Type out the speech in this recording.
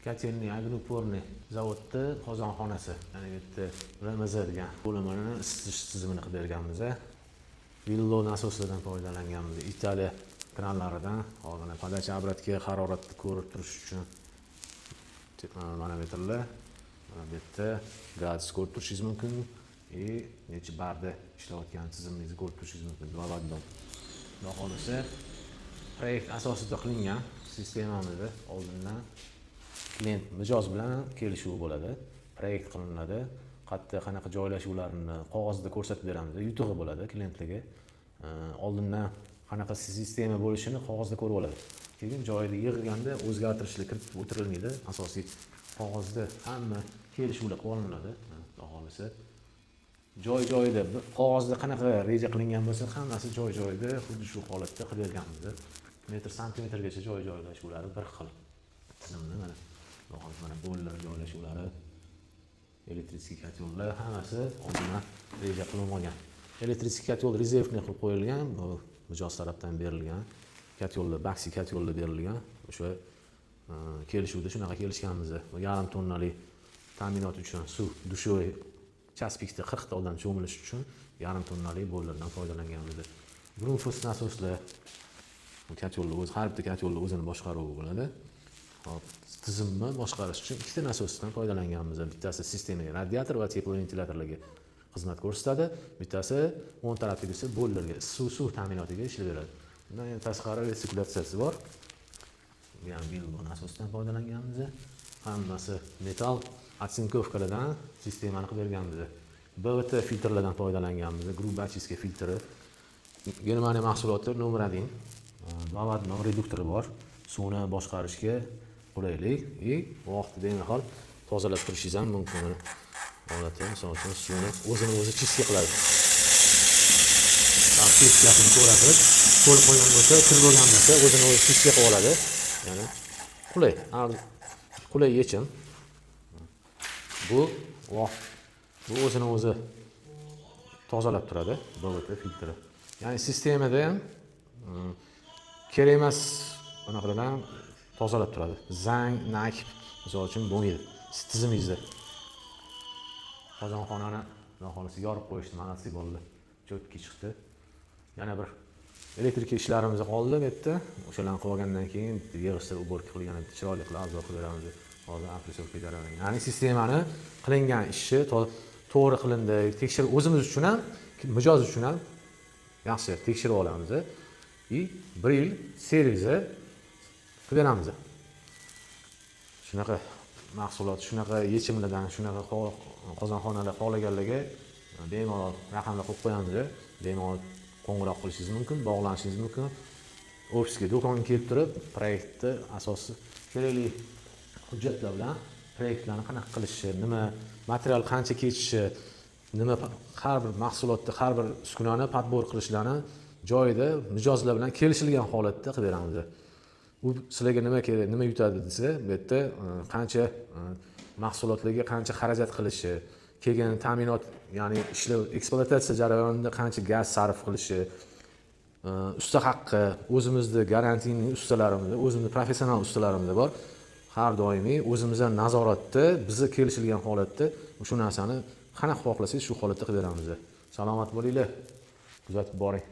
Kotelniy agropurniy zavodda qozonxonasi, ya'ni bu yerda RMZ degan bo'limini isitish tizimini qilib berganmiz. Villo nasoslardan foydalanganmiz. Italiya kranlaridan, hozir podача обратga haroratni ko'rib turish uchun manometrlar, bu yerda gaz ko'rib turishingiz mumkin, necha barda ishlayotgan tizimningizni ko'rib turishingiz mumkin. Xudo xolisa, proyekt asosida qilingan sistemamizda oldindan klient mijoz bilan kelishuv bo'ladi, proyekt qilinadi, qanaqa joylashuvlarini qog'ozda ko'rsatib beramiz, yutug'i bo'ladi klientlarga. Oldindan qanaqa sistema bo'lishini qog'ozda ko'rib oladi. Keyin joyida yig'ilganda o'zgartirishlar kiritib o'tirilmaydi. Asosiy qog'ozda hamma kelishuvlar qo'llaniladi. Xudo xolisa, joy-joyida qog'ozda qanaqa reja qilingan bo'lsa, hammasi joy-joyida xuddi shu holatda qilib berganmiz. Metr santimetrgacha joy joylashuvlari bir xil. Tizimni mana mana bo'llar joylashuvlari, elektrический kotellar hammasi oldindan reja qilingan. Elektrический kotel rezervni qilib qo'yilgan, bu mijoz tarafdan berilgan kotellar, baksi kotellar berilgan. O'sha kelishuvda shunaqa kelishganmiz. Yarim tonnalik ta'minot uchun suv, dushoy chaspikda 40 ta odam cho'milish uchun yarim tonnalik bo'ylardan foydalanganmiz. Brunfus nasoslar, kotellar o'zi, har bitta kotellar o'zini boshqaruvi bo'ladi. Hop, tizimni boshqarish uchun ikkita nasosdan foydalanganmiz. Bittasi sistemaga, radiator va teploventilatorlarga xizmat ko'rsatadi. Bittasi o'ng tarafdagisi bo'ylarga, suv ta'minotiga ishlayveradi. Bundan tashqari resirkulyatsiyasi bor. Bu ham Villo nasosdan foydalanganmiz. Hammasi metal otsinkovkalardan sistemani qilib berganmiz. BVT filtrlardan foydalanganmiz. Грубая очистка filtri. Germaniya mahsuloti nomer 1. Bavardno reduktori bor. Suvni boshqarishga qulaylik va vaqtida bemalol tozalab turishingiz ham mumkin. Holatda, misol uchun, suvni o'zini chiska qiladi. Chiskasini ko'ratib, to'lib qo'ygan bo'lsa, kirib bo'lgan bo'lsa, o'zini chiska qilib oladi. Ya'ni qulay yechim. Bu o'zini tozalab turadi, BVT filtri. Ya'ni sistemada ham kerak emas bunaqalardan tozalab turadi. Zang, nak, misol uchun bo'lmaydi. Tizimingizda qozonxonani xudo xolisa yorib qo'yishni ma'nosi bo'ldi. Cho'tki chiqdi. Yana bir elektrik ishlarimiz qoldi bu yerda. O'shalarni qilib olgandan keyin yig'ishtirib uborka qilgan chiroyli qilib arzon qilib beramiz. Hozir aplisovka jarayoni. Ya'ni sistemani qilingan ishi to'g'ri qilindi. Tekshirib o'zimiz uchun ham, mijoz uchun ham yaxshi tekshirib olamiz. 1 yil servisi qilib beramiz. Shunaqa mahsulot, shunaqa yechimlardan, shunaqa qozonxonalar xohlaganlarga bemalol raqamlar qo'yib qo'yamiz. Bemalol qo'ng'iroq qilishingiz mumkin, bog'lanishingiz mumkin. Ofisga, do'konga kelib turib, proyektni asosi kerakli hujjatlar bilan proyektlarni qanaqa qilishi, nima material qancha kechishi, nima har bir mahsulotni, har bir uskunani podbor qilishlarini joyida mijozlar bilan kelishilgan holatda qilib beramiz. U sizlarga nima kerak, nima yutadi desa, bu yerda qancha mahsulotlarga qancha xarajat qilishi, kelgan ta'minot, ya'ni ishlov, ekspluatatsiya jarayonida qancha gaz sarf qilishi, usta haqqi, o'zimizda garantiyali ustalarimiz, o'zimizda professional ustalarimiz bor. Har doimiy o'zimizdan nazoratda, bizga kelishilgan holatda shu narsani qanaqa xohlasangiz shu holatda qilib beramiz. Salomat bo'linglar. Kuzatib boring.